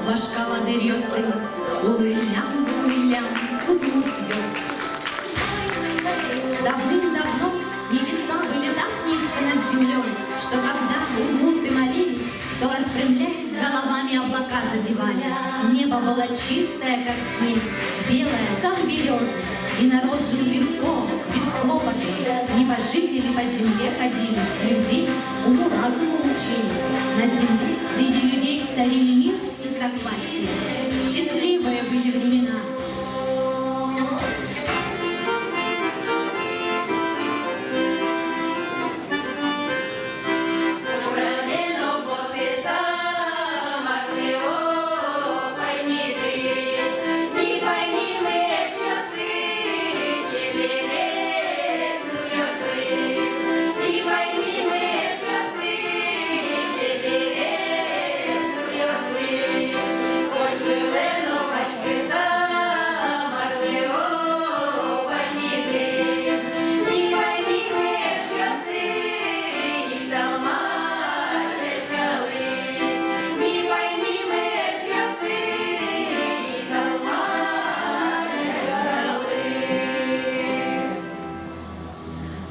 Вашка ладырёсы, улылям, удмурт вёс. Давным-давно небеса были так низко над землей, что когда удмурты молились, то, распрямляясь головами, облака задевали. Небо было чистое, как снег, белое, как береза, и народ жил легко, без хлопоты. Небожители по земле ходили, людей уму-разуму учили. На земле среди людей царили мир и согласие. Счастливые были времена.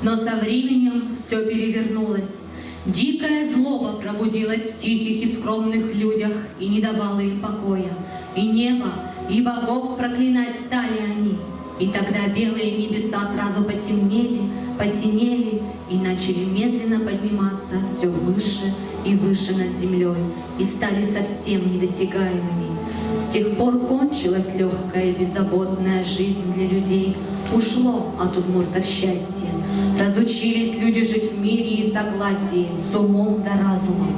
Но со временем все перевернулось. Дикая злоба пробудилась в тихих и скромных людях и не давала им покоя. И небо, и богов проклинать стали они. И тогда белые небеса сразу потемнели, посинели и начали медленно подниматься все выше и выше над землей и стали совсем недосягаемыми. С тех пор кончилась легкая и беззаботная жизнь для людей. Ушло от удмуртов счастье. Разучились люди жить в мире и согласии, с умом да разумом.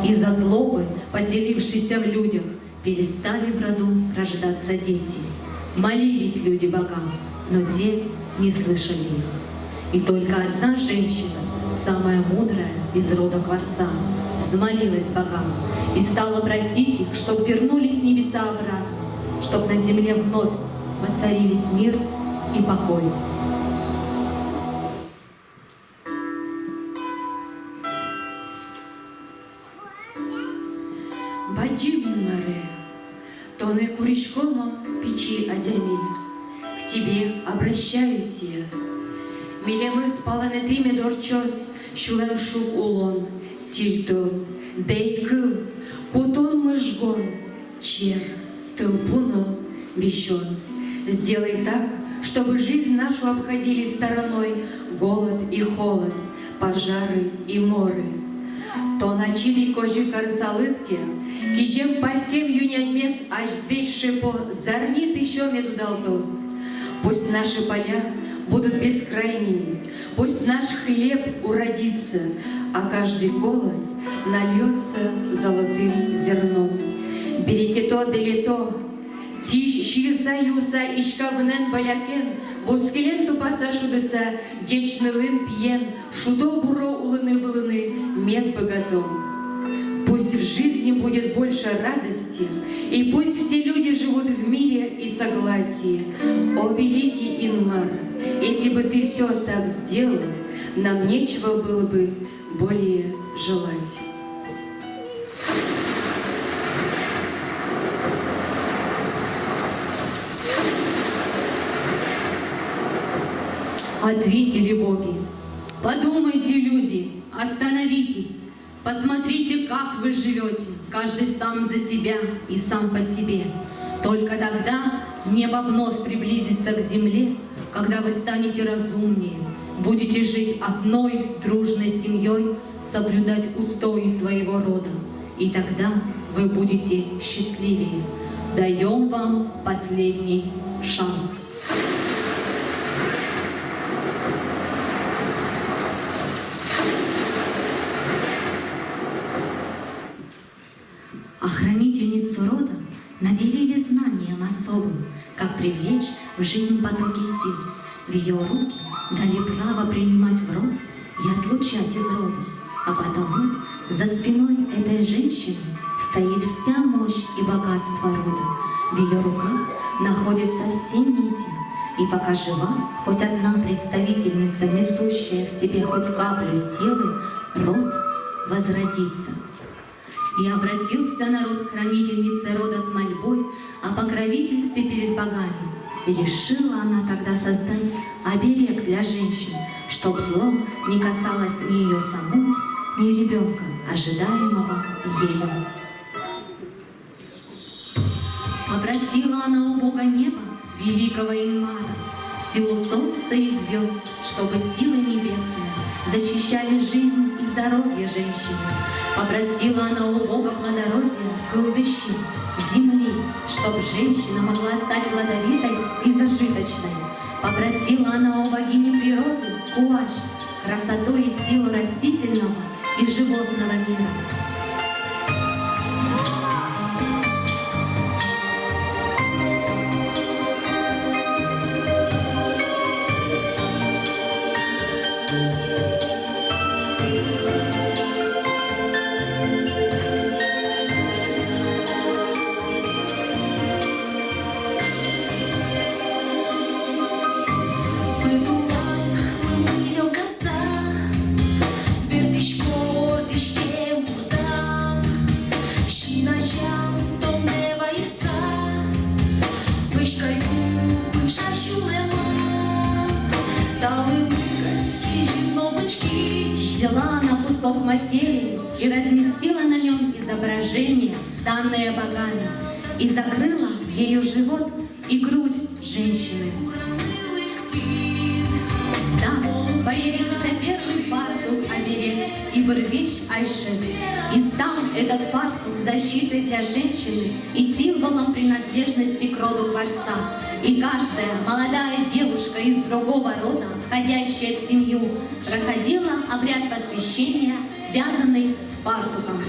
Из-за злобы, поселившейся в людях, перестали в роду рождаться дети. Молились люди богам, но те не слышали их. И только одна женщина, самая мудрая из рода Кварца, взмолилась богам и стала просить их, чтоб вернулись небеса обратно, чтоб на земле вновь воцарились мир и покой. Баджимин море, тоне куришкомо печи адямин, к тебе обращаюсь я. Милемыз паланетиме дорчос, шулен шук улон, сильтон, дейкыл, кутон мыжгон, чер, тылпуно вещон. Сделай так, чтобы жизнь нашу обходили стороной голод и холод, пожары и моры. То начали кожи корысалытки, кижем палькем юняньмес аж здесь шипо, зарнит еще медудалтос. Пусть наши поля будут бескрайними, пусть наш хлеб уродится, а каждый голос нальется золотым зерном. Берекето делето, Шилса юса ишкавнен балякен, борскелен тупаса шудыса, дечнылын пьен, шудо буро улыны вылыны, мед богатом. Пусть в жизни будет больше радости, и пусть все люди живут в мире и согласии. О, великий Инмар, если бы ты все так сделал, нам нечего было бы более желать. Ответили боги: подумайте, люди, остановитесь, посмотрите, как вы живете, каждый сам за себя и сам по себе. Только тогда небо вновь приблизится к земле, когда вы станете разумнее, будете жить одной дружной семьей, соблюдать устои своего рода, и тогда вы будете счастливее. Даем вам последний шанс. Охранительницу рода наделили знанием особым, как привлечь в жизнь потоки сил. В ее руки дали право принимать в род и отлучать из рода. А потому за спиной этой женщины стоит вся мощь и богатство рода. В ее руках находятся все нити. И пока жива хоть одна представительница, несущая в себе хоть каплю силы, род возродится. И обратился народ к хранительнице рода богами. И решила она тогда создать оберег для женщин, чтоб зло не касалось ни ее саму, ни ребенка, ожидаемого ею. Попросила она у Бога неба, великого Инмара, силу солнца и звезд, чтобы силы небесные защищали жизнь и здоровье женщины. Попросила она у Бога плодородия, голубящих, земли, чтоб женщина могла стать плодовитой и зажиточной. Попросила она у богини природы, Куаш, красоту и силу растительного и животного мира. Взяла она кусок материи и разместила на нем изображение, данное богами, и закрыла ее живот и грудь женщины. Там появился первый фартук оберег и вещь Айши. И стал этот фартук защитой для женщины и символом принадлежности к роду Кварса. И каждая молодая девушка из другого рода, входящая в семью, проходила обряд посвящения, связанный с фартуком.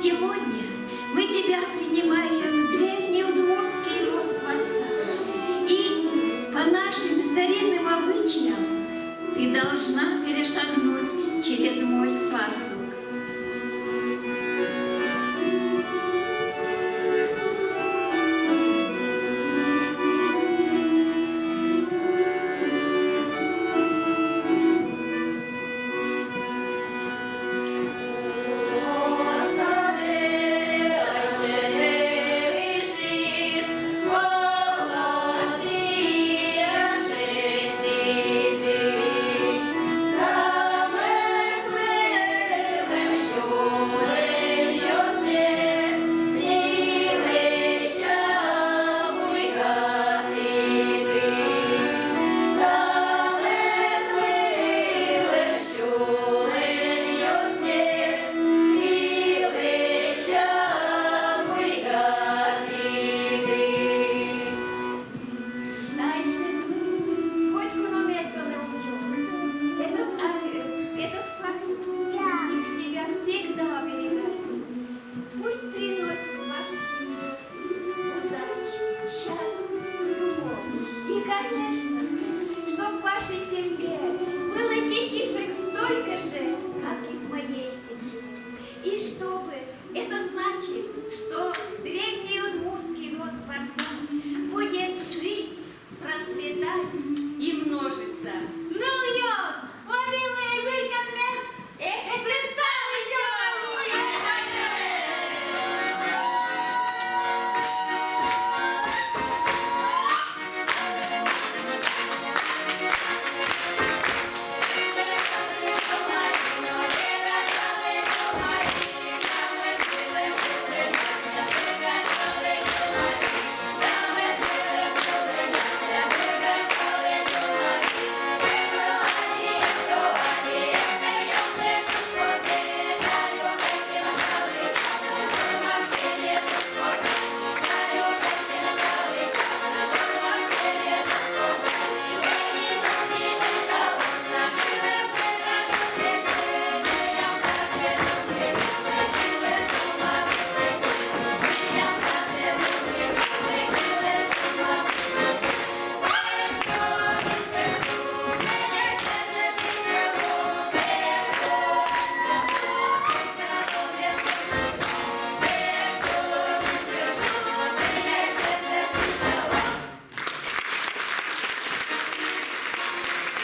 Сегодня мы тебя принимаем в древний удмуртский род Кварса. И по нашим старинным обычаям ты должна перешагнуть